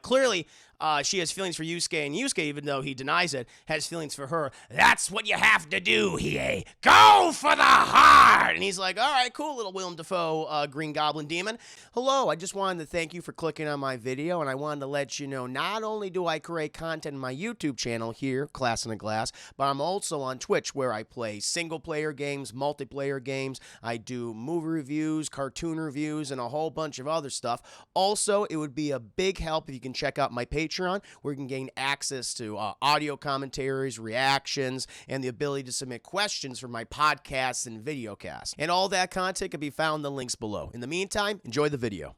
Clearly, she has feelings for Yusuke, and Yusuke, even though he denies it, has feelings for her. That's what you have to do, Hiei. Go for the heart! And he's like, all right, cool, little Willem Dafoe Green Goblin demon. Hello, I just wanted to thank you for clicking on my video, and I wanted to let you know not only do I create content in my YouTube channel here, Class in a Glass, but I'm also on Twitch where I play single-player games, multiplayer games. I do movie reviews, cartoon reviews, and a whole bunch of other stuff. Also, it would be a big help if you can check out my Patreon, where you can gain access to audio commentaries, reactions, and the ability to submit questions for my podcasts and videocasts. And all that content can be found in the links below. In the meantime, enjoy the video.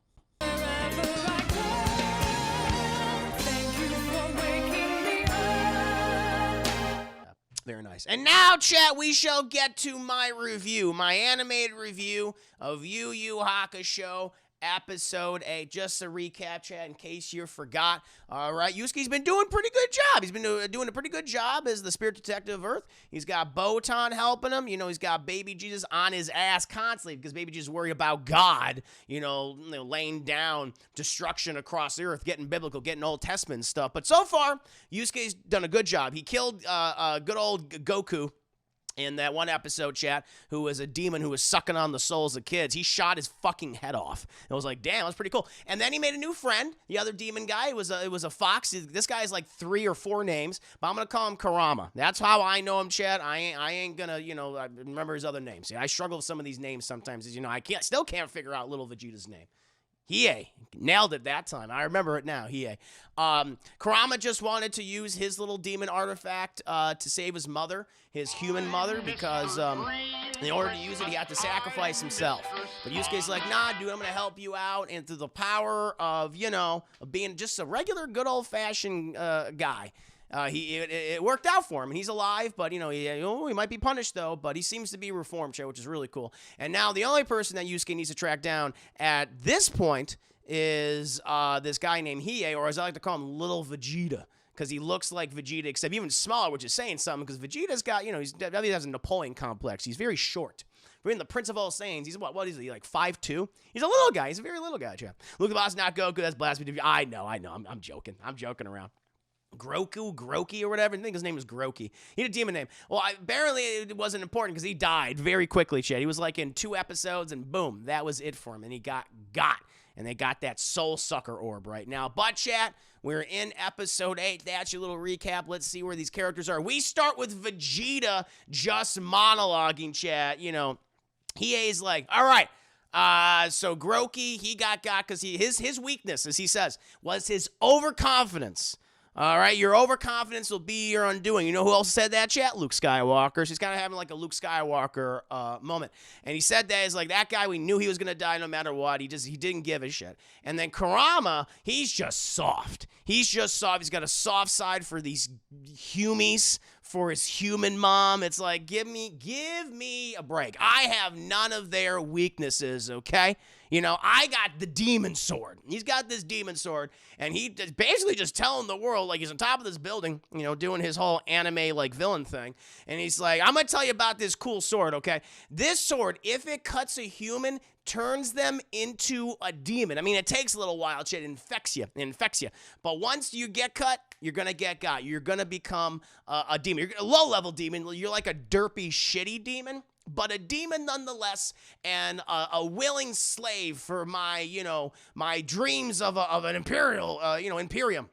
Very nice. And now, chat, we shall get to my review, my animated review of Yu Yu Hakusho Episode 8. Just a recap, chat, in case you forgot. All right, Yusuke's been doing a pretty good job. He's been doing a pretty good job as the spirit detective of Earth. He's got Botan helping him. You know, he's got Baby Jesus on his ass constantly because Baby Jesus is worried about God, laying down destruction across the Earth, getting biblical, getting Old Testament stuff. But so far, Yusuke's done a good job. He killed good old Goku in that one episode, chat, who was a demon who was sucking on the souls of kids. He shot his fucking head off. It was like, damn, that's pretty cool. And then he made a new friend. The other demon guy, it was a fox. This guy has like 3 or 4 names, but I'm gonna call him Kurama. That's how I know him, chat. I ain't gonna, I remember his other names. See, I struggle with some of these names sometimes. As I still can't figure out little Vegeta's name. Hiei. Nailed it that time. I remember it now. Hiei. Kurama just wanted to use his little demon artifact to save his mother, his human mother, because in order to use it, he had to sacrifice himself. But Yusuke's like, nah, dude, I'm going to help you out. And through the power of, of being just a regular, good old-fashioned guy, it worked out for him, and he's alive, but, he might be punished, though, but he seems to be reformed, which is really cool. And now the only person that Yusuke needs to track down at this point is this guy named Hiei, or as I like to call him, Little Vegeta, because he looks like Vegeta, except even smaller, which is saying something, because Vegeta's got, he has a Napoleon complex. He's very short. We're in the Prince of All Saiyans. He's what is he, like 5'2"? He's a little guy. He's a very little guy, chap. Look at the boss, not Goku. That's blasphemy. I know. I'm joking. I'm joking around. Groki or whatever. I think his name was Groki. He had a demon name. Well, apparently it wasn't important because he died very quickly, Chad. He was like in 2 episodes, and boom, that was it for him. And he got. And they got that soul sucker orb right now. But, chat, we're in episode 8. That's your little recap. Let's see where these characters are. We start with Vegeta just monologuing, chat. Hiei's like, all right. So Groki, he got because his weakness, as he says, was his overconfidence. All right, your overconfidence will be your undoing. You know who else said that, chat? Luke Skywalker. She's kind of having like a Luke Skywalker moment. And he said that is like that guy, we knew he was going to die no matter what. He didn't give a shit. And then Kurama, he's just soft. He's got a soft side for these humies, for his human mom. It's like, give me a break. I have none of their weaknesses, okay? I got the demon sword. He's got this demon sword, and he basically just telling the world, like, he's on top of this building, doing his whole anime, like, villain thing. And he's like, I'm going to tell you about this cool sword, okay? This sword, if it cuts a human, turns them into a demon. I mean, it takes a little while, shit. It infects you. But once you get cut, you're going to get got. You're going to become a demon. You're a low-level demon. You're like a derpy, shitty demon. But a demon nonetheless, and a willing slave for my, my dreams of an imperium,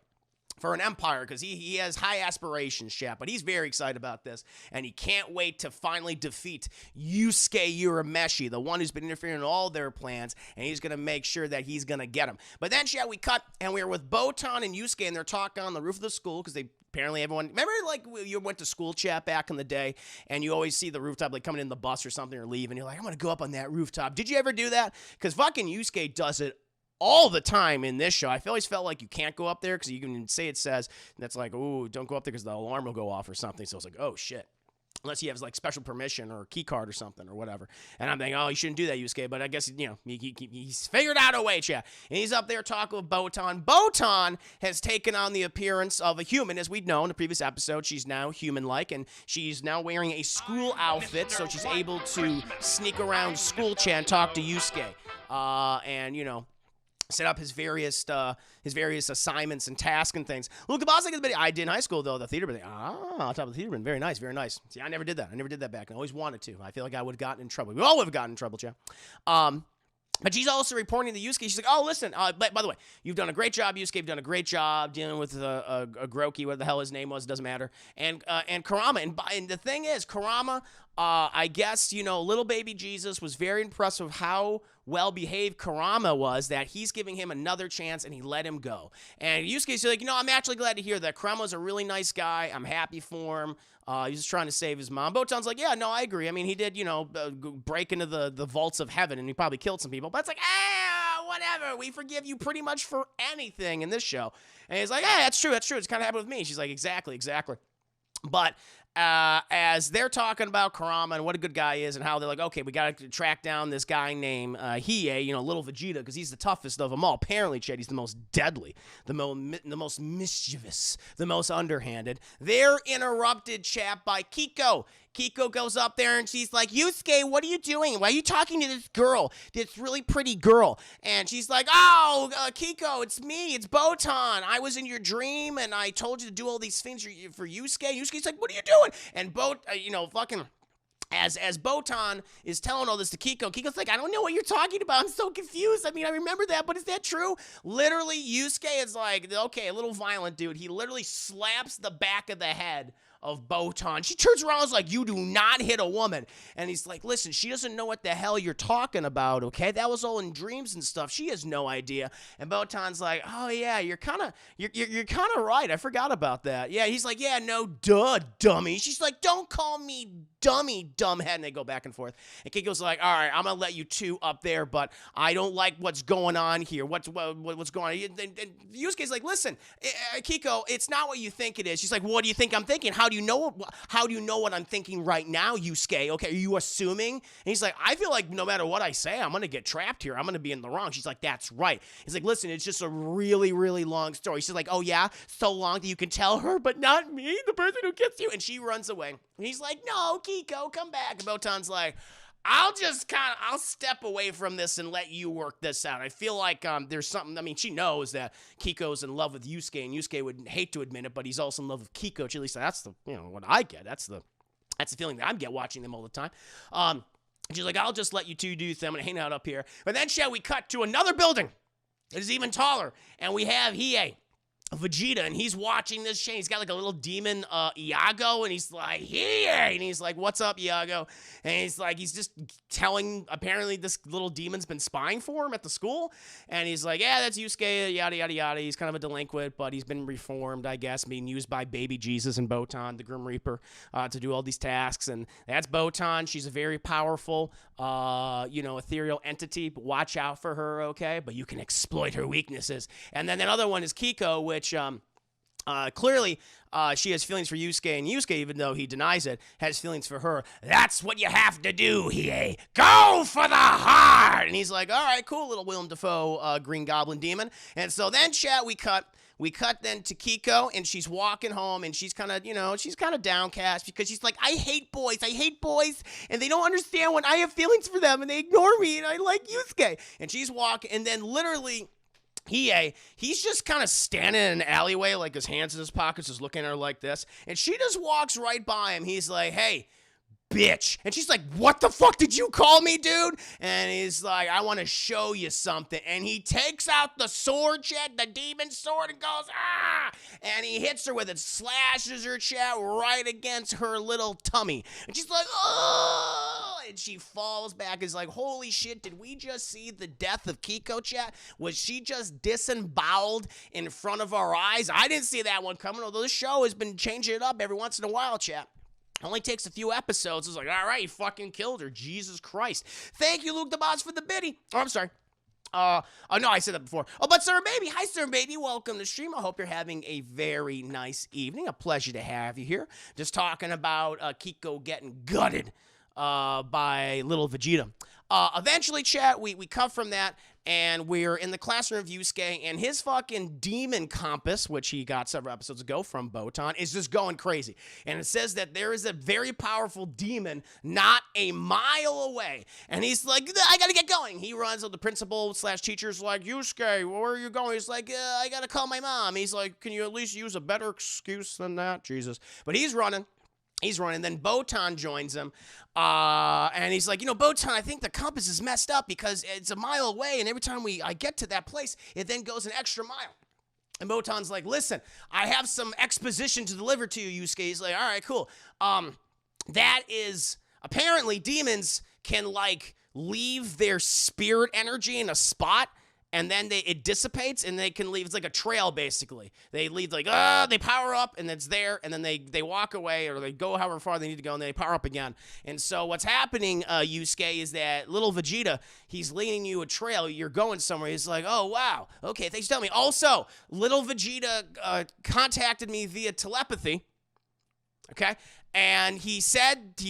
for an empire, because he has high aspirations, chat. But he's very excited about this, and he can't wait to finally defeat Yusuke Urameshi, the one who's been interfering in all their plans, and he's going to make sure that he's going to get him. But then, chat, we cut, and we were with Botan and Yusuke, and they're talking on the roof of the school, because apparently everyone, remember like you went to school, chat, back in the day, and you always see the rooftop like coming in the bus or something or leave, and you're like, I'm going to go up on that rooftop. Did you ever do that? Because fucking Yusuke does it all the time in this show. I always felt like you can't go up there because you can say it says, and that's like, ooh, don't go up there because the alarm will go off or something. So it's like, oh, shit. Unless he has like special permission or a key card or something or whatever. And I'm thinking, oh, you shouldn't do that, Yusuke. But I guess, he's figured out a way, chat. And he's up there talking with Botan. Botan has taken on the appearance of a human. As we'd known in the previous episode, she's now human-like. And she's now wearing a school outfit. So she's able to sneak around school, chat, and talk to Yusuke. set up his various assignments and tasks and things. Luke the Boss like the bit I did in high school though, the theater bit. On top of the theater bit. Very nice, very nice. See, I never did that. I never did that back. I always wanted to. I feel like I would have gotten in trouble. We all would have gotten in trouble, Jeff. But she's also reporting to Yusuke. She's like, oh, listen, by the way, you've done a great job, Yusuke. You've done a great job dealing with a Groki, whatever the hell his name was, doesn't matter. And Kurama. And the thing is, Kurama, I guess, little baby Jesus was very impressed with how well-behaved Kurama was, that he's giving him another chance and he let him go. And Yusuke's like, I'm actually glad to hear that. Kurama's a really nice guy. I'm happy for him. He's just trying to save his mom. Botan's like, yeah, no, I agree. I mean, he did, break into the vaults of heaven, and he probably killed some people. But it's like, whatever. We forgive you pretty much for anything in this show. And he's like, that's true. It's kind of happened with me. She's like, exactly. But as they're talking about Kurama and what a good guy is and how they're like, okay, we got to track down this guy named Hiei, little Vegeta, because he's the toughest of them all. Apparently, Chet, he's the most deadly, the most mischievous, the most underhanded. They're interrupted, chat, by Keiko. Keiko goes up there and she's like, Yusuke, what are you doing? Why are you talking to this girl, this really pretty girl? And she's like, Keiko, it's me. It's Botan. I was in your dream and I told you to do all these things for Yusuke. Yusuke's like, what are you doing? And as Botan is telling all this to Keiko, Kiko's like, I don't know what you're talking about. I'm so confused. I mean, I remember that, but is that true? Literally, Yusuke is like, okay, a little violent dude. He literally slaps the back of the head of Botan. She turns around and is like, you do not hit a woman. And he's like, listen, she doesn't know what the hell you're talking about, okay? That was all in dreams and stuff. She has no idea. And Botan's like, oh yeah, you're kind of right. I forgot about that. Yeah, he's like, yeah, no, duh, dummy. She's like, don't call me dummy, dumbhead. And they go back and forth. And Keiko's like, all right, I'm going to let you two up there, but I don't like what's going on here. What's going on? And Yusuke's like, listen, Keiko, it's not what you think it is. She's like, what do you think I'm thinking? How do you know what I'm thinking right now, Yusuke? Okay, are you assuming? And he's like, I feel like no matter what I say, I'm going to get trapped here. I'm going to be in the wrong. She's like, that's right. He's like, listen, it's just a really, really long story. She's like, oh yeah, so long that you can tell her, but not me, the person who gets you. And she runs away. And he's like, no, Keiko, come back. And Botan's like, I'll step away from this and let you work this out. I feel like there's something. I mean, she knows that Keiko's in love with Yusuke, and Yusuke would hate to admit it, but he's also in love with Keiko. At least that's the what I get. That's the feeling that I get watching them all the time. She's like, I'll just let you two do them. I'm gonna hang out up here. But then we cut to another building that is even taller, and we have Hiei, Vegeta, and he's watching this chain. He's got like a little demon, Iago, and he's like, Hiei, and he's like, what's up, Iago? And he's just telling, apparently this little demon's been spying for him at the school, and he's like, yeah, that's Yusuke, yada, yada, yada. He's kind of a delinquent, but he's been reformed, I guess, being used by baby Jesus and Botan, the Grim Reaper, to do all these tasks, and that's Botan. She's a very powerful, ethereal entity, but watch out for her, okay? But you can exploit her weaknesses. And then that other one is Keiko, which clearly she has feelings for Yusuke, and Yusuke, even though he denies it, has feelings for her. That's what you have to do, Hiei. Go for the heart! And he's like, all right, cool, little Willem Dafoe Green Goblin demon. And so then, chat, we cut then to Keiko, and she's walking home, and she's kind of downcast because she's like, I hate boys, and they don't understand when I have feelings for them, and they ignore me, and I like Yusuke. And she's walking, and then literally he's just kind of standing in an alleyway, like his hands in his pockets, just looking at her like this. And she just walks right by him. He's like, hey, bitch. And she's like, what the fuck did you call me, dude? And he's like, I want to show you something. And he takes out the sword, chat, the demon sword, and goes, ah! And he hits her with it, slashes her, chat, right against her little tummy. And she's like, oh! And she falls back. Is like, holy shit, did we just see the death of Keiko, chat? Was she just disemboweled in front of our eyes? I didn't see that one coming, although this show has been changing it up every once in a while, chat. Only takes a few episodes. It's like, all right, you fucking killed her. Jesus Christ. Thank you, Luke the Boss, for the biddy. Oh, I'm sorry. Oh, no, I said that before. Oh, but Sir Baby. Hi, Sir Baby. Welcome to the stream. I hope you're having a very nice evening. A pleasure to have you here. Just talking about Keiko getting gutted by little Vegeta. Eventually, chat, we cut from that. and we're in the classroom of Yusuke, and his fucking demon compass, which he got several episodes ago from Botan, is just going crazy. And it says that there is a very powerful demon not a mile away. And he's like, I gotta get going. He runs up, the principal slash teacher's like, Yusuke, where are you going? He's like, I gotta call my mom. He's like, can you at least use a better excuse than that? Jesus. But he's running. Then Botan joins him, and he's like, Botan, I think the compass is messed up because it's a mile away, and every time I get to that place, it then goes an extra mile. And Botan's like, listen, I have some exposition to deliver to you, Yusuke. He's like, all right, cool. That is, apparently demons can, like, leave their spirit energy in a spot, and then it dissipates, and they can leave. It's like a trail, basically. They leave, like, they power up, and it's there, and then they walk away, or they go however far they need to go, and they power up again. And so what's happening, Yusuke, is that little Vegeta, he's leading you a trail. You're going somewhere. He's like, oh, wow. Okay, thanks for telling me. Also, little Vegeta contacted me via telepathy, okay? And he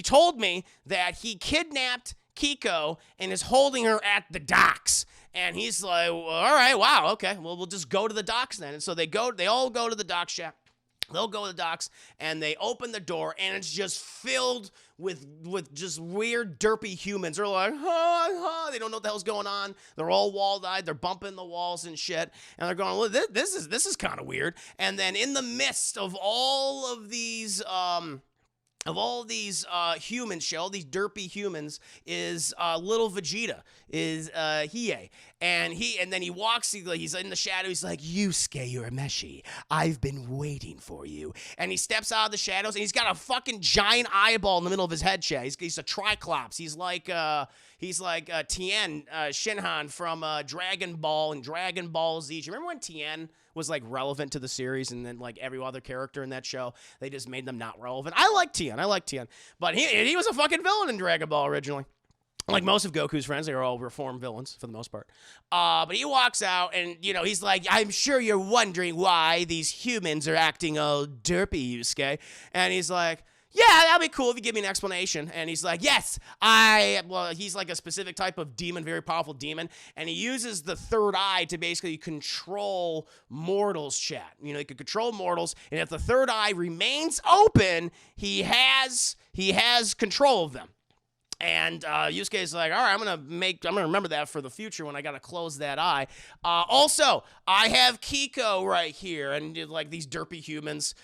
told me that he kidnapped Keiko and is holding her at the docks. And he's like, well, all right, wow, okay, well, we'll just go to the docks then. And so they all go to the dock shack. They'll go to the docks, and they open the door, and it's just filled with just weird, derpy humans. They're like, they don't know what the hell's going on. They're all wall-eyed. They're bumping the walls and shit. And they're going, well, this is kind of weird. And then in the midst of all of these humans, all these derpy humans, is little Vegeta, is Hiei. And then he walks, he's in the shadow, he's like, Yusuke, you're a Meshi. I've been waiting for you. And he steps out of the shadows, and he's got a fucking giant eyeball in the middle of his head, Chad. He's a Triclops. He's like Tien Shinhan from Dragon Ball and Dragon Ball Z. Do you remember when Tien was, like, relevant to the series, and then, like, every other character in that show, they just made them not relevant? I like Tien. But he was a fucking villain in Dragon Ball originally. Like most of Goku's friends, they are all reformed villains for the most part. But he walks out, and, he's like, I'm sure you're wondering why these humans are acting all derpy, Yusuke. And he's like, yeah, that'll be cool if you give me an explanation. And he's like, yes, he's like a specific type of demon, very powerful demon, and he uses the third eye to basically control mortals, chat. He can control mortals, and if the third eye remains open, he has control of them. And Yusuke's like, all right, I'm gonna remember that for the future when I gotta close that eye. Also, I have Keiko right here, and like these derpy humans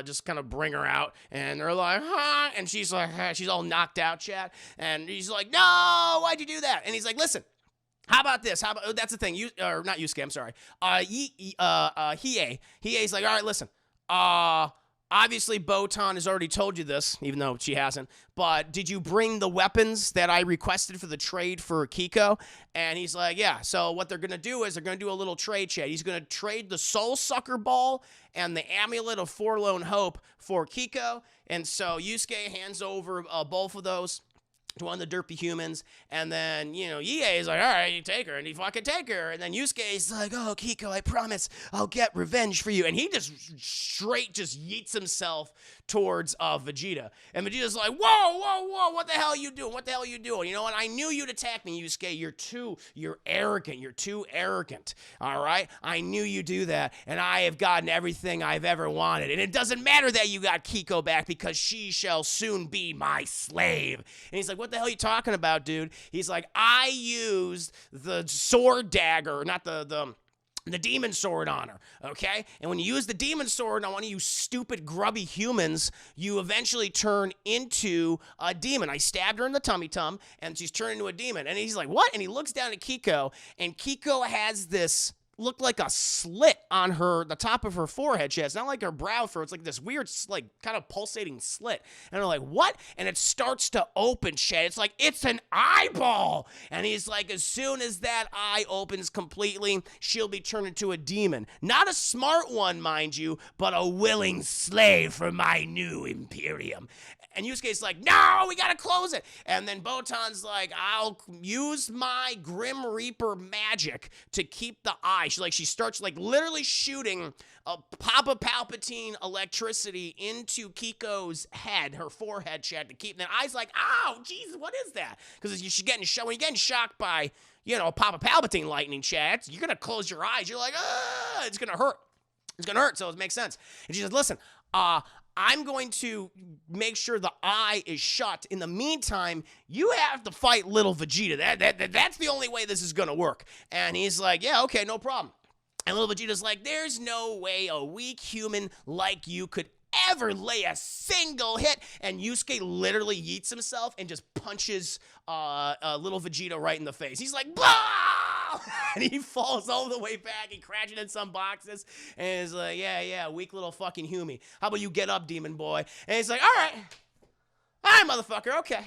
just kind of bring her out, and they're like, huh? And she's like, she's all knocked out, chat. And he's like, no, why'd you do that? And he's like, listen, how about this? That's the thing, not Yusuke, I'm sorry. Hiei. Hiei's like, all right, listen, obviously, Botan has already told you this, even though she hasn't, but did you bring the weapons that I requested for the trade for Keiko? And he's like, yeah. So what they're going to do is they're going to do a little trade, chat. He's going to trade the Soul Sucker Ball and the Amulet of Forlorn Hope for Keiko. And so Yusuke hands over both of those to one of the derpy humans, and then, Hiei is like, all right, you take her, and he fucking take her, and then Yusuke is like, oh, Keiko, I promise I'll get revenge for you, and he just straight yeets himself towards Vegeta, and Vegeta's like, whoa, what the hell are you doing, you know what, I knew you'd attack me, Yusuke, you're arrogant, you're too arrogant, all right, I knew you'd do that, and I have gotten everything I've ever wanted, and it doesn't matter that you got Keiko back, because she shall soon be my slave, and he's like, what the hell are you talking about, dude? He's like, I used the sword dagger, not the demon sword on her, okay? And when you use the demon sword on one of you stupid, grubby humans, you eventually turn into a demon. I stabbed her in the tummy-tum, and she's turned into a demon. And he's like, what? And he looks down at Keiko, and Keiko has this looked like a slit on the top of her forehead. It's not like her brow fur. It's like this weird, like, kind of pulsating slit. And they're like, what? And it starts to open, Chad. It's like, it's an eyeball. And he's like, as soon as that eye opens completely, she'll be turned into a demon. Not a smart one, mind you, but a willing slave for my new Imperium. And Yusuke's like, no, we gotta close it. And then Botan's like, I'll use my Grim Reaper magic to keep the eye. She starts literally shooting a Papa Palpatine electricity into Keiko's head, her forehead, Chad, to keep. And the eye's like, ow, Jesus, what is that? Because when you're getting shocked by pop a Palpatine lightning, chat. You're going to close your eyes. You're like, it's going to hurt. It's going to hurt, so it makes sense. And she says, listen, I'm going to make sure the eye is shut. In the meantime, you have to fight little Vegeta. That's the only way this is going to work. And he's like, yeah, okay, no problem. And little Vegeta's like, there's no way a weak human like you could ever lay a single hit. And Yusuke literally yeets himself and just punches little Vegeta right in the face. He's like, blah! And he falls all the way back. He crashes in some boxes. And he's like, yeah, weak little fucking Humi. How about you get up, demon boy? And he's like, all right, motherfucker, okay.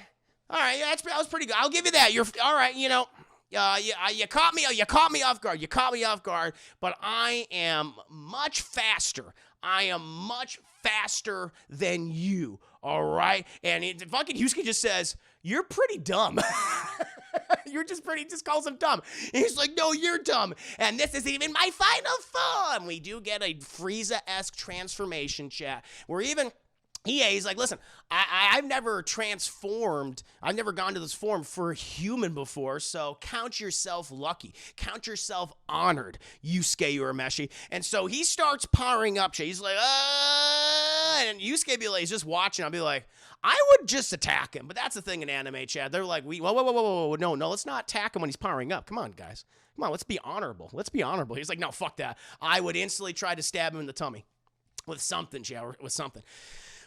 All right, yeah, that was pretty good. I'll give you that. You're all right, you caught me off guard. You caught me off guard, but I am much faster. I am much faster than you, all right? And fucking Yusuke just says, you're pretty dumb. You're just calls him dumb. And he's like, no, you're dumb. And this isn't even my final form. We do get a Frieza-esque transformation, chat. Where even Hiei's like, listen, I've never transformed. I've never gone to this form for a human before, so count yourself lucky. Count yourself honored, Yusuke Urameshi. And so he starts powering up. He's like, and Yusuke be like, he's just watching. I'll be like, I would just attack him. But that's the thing in anime, Chad. They're like, whoa, no, let's not attack him when he's powering up. Come on, guys. Come on, let's be honorable. He's like, no, fuck that. I would instantly try to stab him in the tummy with something, Chad, with something.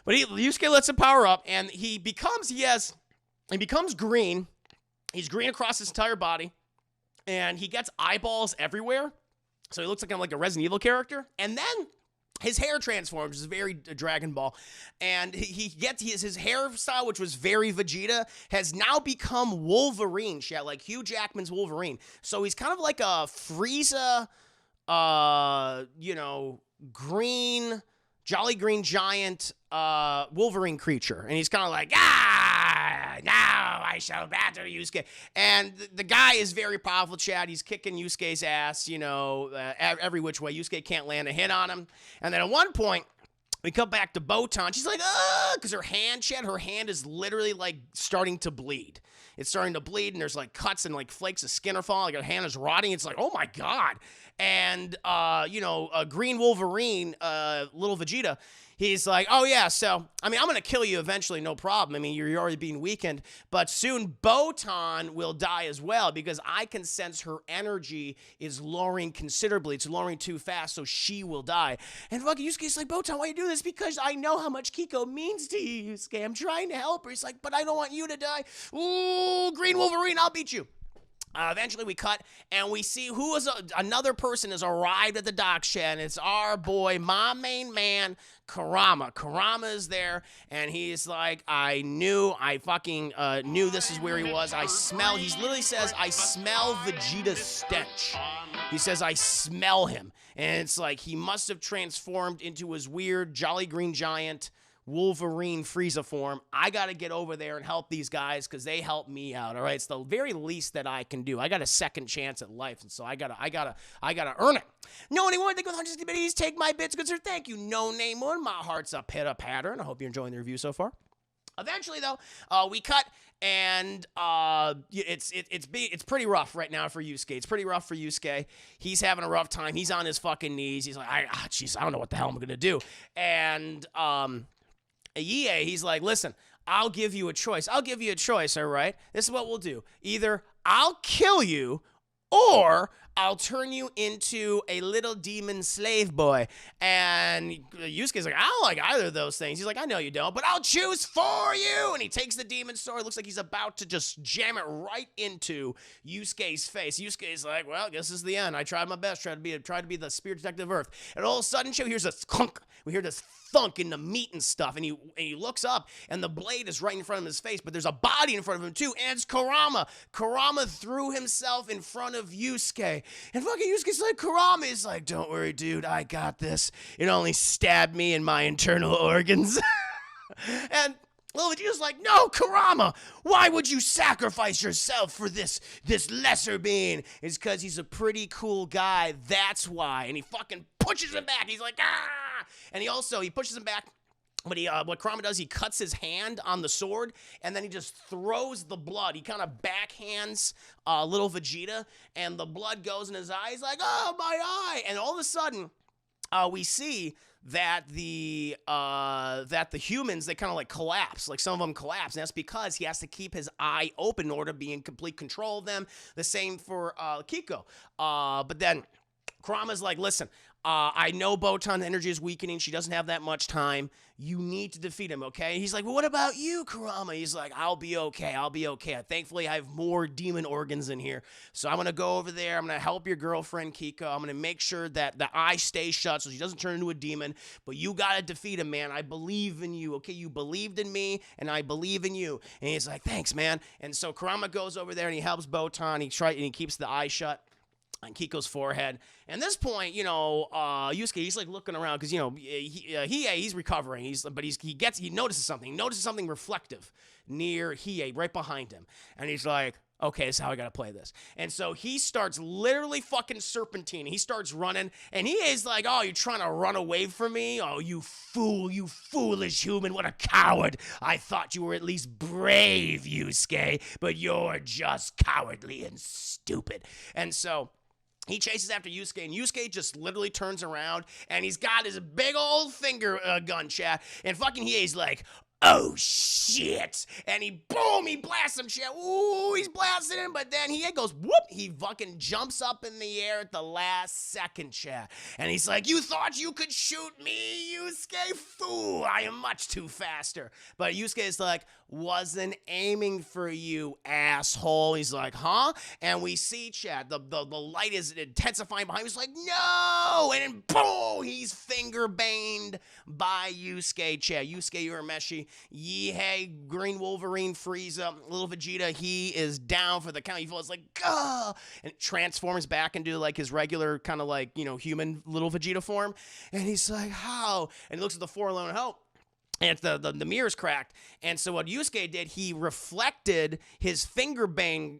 But Yusuke lets him power up, and he becomes green. He's green across his entire body, and he gets eyeballs everywhere. So he looks like a Resident Evil character. And then his hair transforms, which is very Dragon Ball. And he gets his hairstyle, which was very Vegeta, has now become Wolverine, like Hugh Jackman's Wolverine. So he's kind of like a Frieza, green, Jolly Green Giant, Wolverine creature. And he's kind of like, now I shall batter Yusuke. And the guy is very powerful, Chad. He's kicking Yusuke's ass, every which way. Yusuke can't land a hit on him. And then at one point, we come back to Botan. She's like, because her hand is literally like starting to bleed. It's starting to bleed, and there's like cuts and like flakes of skin are falling. Like her hand is rotting. It's like, oh my God. And, a green Wolverine, little Vegeta, he's like, oh yeah, so, I'm going to kill you eventually, no problem. You're already being weakened, but soon Botan will die as well because I can sense her energy is lowering considerably. It's lowering too fast, so she will die. And fucking Yusuke's like, Botan, why you do this? Because I know how much Keiko means to you, Yusuke. I'm trying to help her. He's like, but I don't want you to die. Ooh, green Wolverine, I'll beat you. Eventually we cut and we see another person has arrived at the dock shed, and it's our boy, my main man, Kurama. Kurama is there, and he's like, I fucking knew this is where he was. He literally says, I smell Vegeta's stench. He says, I smell him. And it's like, he must have transformed into his weird Jolly Green Giant Wolverine Frieza form. I got to get over there and help these guys because they helped me out. All right, it's the very least that I can do. I got a second chance at life, and so I gotta earn it. No anyone think with 160 biddies, take my bits, good sir. Thank you. No name one. My heart's a pitter pattern. I hope you're enjoying the review so far. Eventually, though, we cut, and it's pretty rough right now for Yusuke. It's pretty rough for Yusuke. He's having a rough time. He's on his fucking knees. He's like, I don't know what the hell I'm gonna do. And Hiei, he's like, listen, I'll give you a choice. All right? This is what we'll do. Either I'll kill you, or I'll turn you into a little demon slave boy. And Yusuke's like, I don't like either of those things. He's like, I know you don't, but I'll choose for you. And he takes the demon sword. It looks like he's about to just jam it right into Yusuke's face. Yusuke's like, well, I guess this is the end. I tried my best, tried to be the spirit detective of Earth. And all of a sudden, we hear this clunk. We hear this thunk in the meat and stuff, and he looks up, and the blade is right in front of his face, but there's a body in front of him too, and it's Kurama. Kurama threw himself in front of Yusuke, and fucking Yusuke's like, Kurama is like, don't worry, dude, I got this. It only stabbed me in my internal organs. And Little Vegeta's like, no, Kurama, why would you sacrifice yourself for this lesser being? It's because he's a pretty cool guy, that's why. And he fucking pushes him back. He's like, ah! And he pushes him back. But what Kurama does, he cuts his hand on the sword, and then he just throws the blood. He kind of backhands little Vegeta, and the blood goes in his eye. He's like, oh, my eye. And all of a sudden, we see that the humans, they kind of like collapse, like some of them collapse, and that's because he has to keep his eye open in order to be in complete control of them. The same for Keiko. But then Kurama's like, listen, I know Botan's energy is weakening. She doesn't have that much time. You need to defeat him, okay? He's like, well, what about you, Kurama? He's like, I'll be okay. I'll be okay. Thankfully, I have more demon organs in here. So I'm going to go over there. I'm going to help your girlfriend, Keiko. I'm going to make sure that the eye stays shut so she doesn't turn into a demon. But you got to defeat him, man. I believe in you, okay? You believed in me, and I believe in you. And he's like, thanks, man. And so Kurama goes over there, and he helps Botan. And he keeps the eye shut on Kiko's forehead. And at this point, Yusuke, he's like looking around because, he's recovering. He notices something. He notices something reflective near Hiei, right behind him. And he's like, okay, this is how I gotta play this. And so he starts literally fucking serpentine. He starts running, and Hiei's like, oh, you're trying to run away from me? Oh, you fool, you foolish human, what a coward. I thought you were at least brave, Yusuke, but you're just cowardly and stupid. And so he chases after Yusuke, and Yusuke just literally turns around, and he's got his big old finger gun, chat, and fucking Hiei's like, oh, shit. And he blasts him, shit. Ooh, he's blasting him, but then he goes, whoop, he fucking jumps up in the air at the last second, chat. And he's like, you thought you could shoot me, Yusuke? Fool, I am much too faster. But Yusuke is like, wasn't aiming for you, asshole. He's like, huh? And we see, chat, the light is intensifying behind him. He's like, no! And then, boom, he's finger-baned by Yusuke, chat. Yusuke Urameshi, Hiei, Green Wolverine, Frieza, little Vegeta, he is down for the count. He feels like, gah! And it transforms back into like his regular kind of like, human little Vegeta form. And he's like, how? And he looks at the Forlorn Hope. And the mirror's cracked. And so what Yusuke did, he reflected his finger bang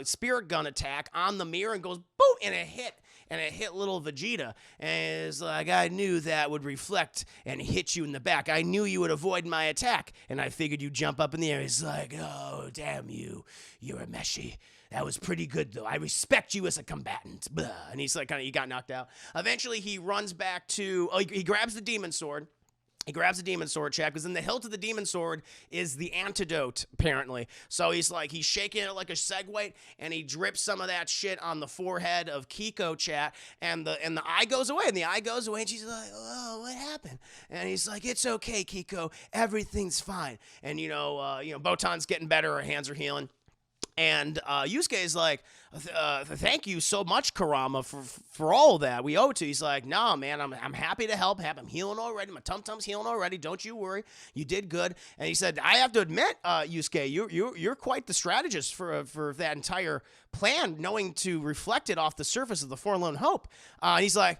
spirit gun attack on the mirror and goes, boom, and it hit. And it hit little Vegeta. And it's like, I knew that would reflect and hit you in the back. I knew you would avoid my attack. And I figured you'd jump up in the air. He's like, oh, damn you. You're a Meshi. That was pretty good, though. I respect you as a combatant. Blah. And he's like, he got knocked out. Eventually, he runs back to, he grabs the demon sword. He grabs the demon sword, chat, because in the hilt of the demon sword is the antidote, apparently. So he's shaking it like a Segway, and he drips some of that shit on the forehead of Keiko, chat, and the eye goes away, and she's like, oh, what happened? And he's like, it's okay, Keiko, everything's fine. And, Botan's getting better, her hands are healing. And Yusuke is like, thank you so much, Kurama, for all that. We owe it to you. He's like, no, man, I'm happy to help. I'm healing already. My tum-tum's healing already. Don't you worry. You did good. And he said, I have to admit, Yusuke, you're quite the strategist for that entire plan, knowing to reflect it off the surface of the Forlorn Hope. And he's like,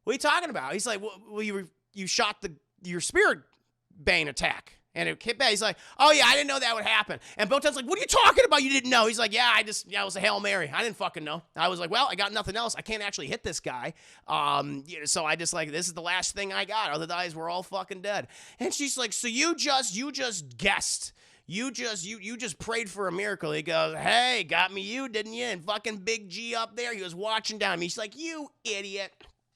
what are you talking about? He's like, well, you shot your spirit bane attack. And it hit back. He's like, oh, yeah, I didn't know that would happen. And Botan's like, what are you talking about? You didn't know. He's like, yeah, it was a Hail Mary. I didn't fucking know. I was like, well, I got nothing else. I can't actually hit this guy. So I just this is the last thing I got. Otherwise, we're all fucking dead. And she's like, so you just guessed. You just prayed for a miracle. He goes, hey, got me you, didn't you? And fucking Big G up there, he was watching down me. He's like, you idiot.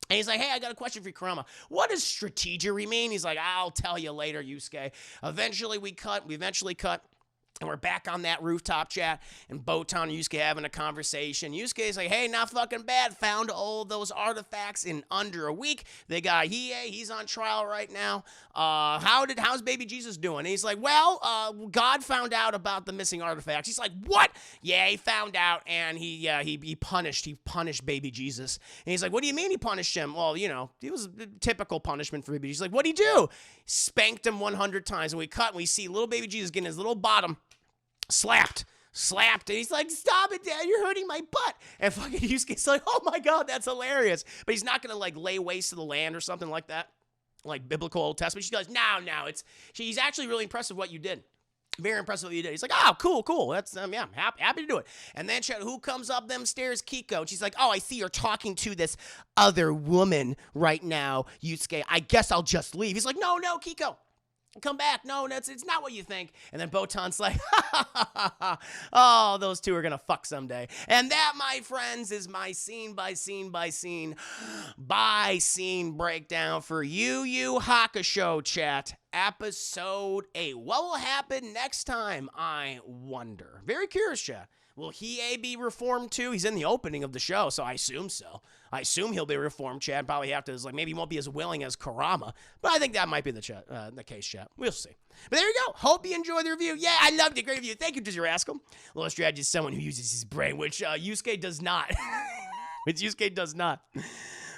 And he's like, hey, I got a question for you, Kurama. What does strategery mean? He's like, I'll tell you later, Yusuke. Eventually we cut. And we're back on that rooftop, chat, and Botan and Yusuke having a conversation. Yusuke's like, hey, not fucking bad. Found all those artifacts in under a week. They got Hiei. He's on trial right now. How's baby Jesus doing? And he's like, well, God found out about the missing artifacts. He's like, what? Yeah, he found out, and he punished baby Jesus. And he's like, what do you mean he punished him? Well, it was a typical punishment for baby Jesus. He's like, what'd he do? Spanked him 100 times. And we cut, and we see little baby Jesus getting his little bottom slapped, and he's like, stop it, Dad, you're hurting my butt. And fucking Yusuke's like, oh my God, that's hilarious. But he's not gonna lay waste to the land or something like that, like biblical Old Testament. She goes, no, he's actually really impressed with what you did. Very impressed with what you did. He's like, oh, cool. That's, yeah, I'm happy to do it. And then, chat, who comes up them stairs? Keiko. And she's like, oh, I see you're talking to this other woman right now, Yusuke. I guess I'll just leave. He's like, no, Keiko. Come back. No, it's not what you think. And then Botan's like, oh, those two are going to fuck someday. And that, my friends, is my scene by scene breakdown for Yu Yu Hakusho, chat. Episode 8. What will happen next time, I wonder? Very curious, chat. Will Hiei be reformed too? He's in the opening of the show, so I assume so. I assume he'll be reformed, chat. Probably have to, maybe he won't be as willing as Kurama, but I think that might be the case, chat. We'll see. But there you go. Hope you enjoyed the review. Yeah, I loved it. Great review. Thank you, Dizzy Rascal. Little strategy is someone who uses his brain, which Yusuke does not.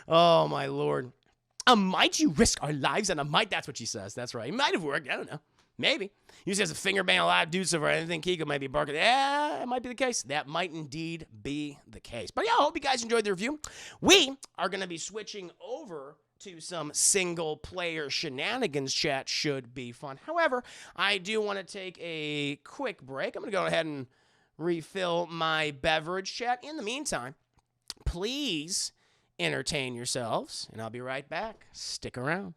Oh, my lord. Might you risk our lives on a might? That's what she says. That's right. It might have worked. I don't know. Maybe. Usually has a finger bang a lot of dudes over anything. Keiko might be barking. Yeah, it might be the case. That might indeed be the case. But yeah, I hope you guys enjoyed the review. We are going to be switching over to some single player shenanigans, chat. Should be fun. However, I do want to take a quick break. I'm going to go ahead and refill my beverage, chat. In the meantime, please entertain yourselves, and I'll be right back. Stick around.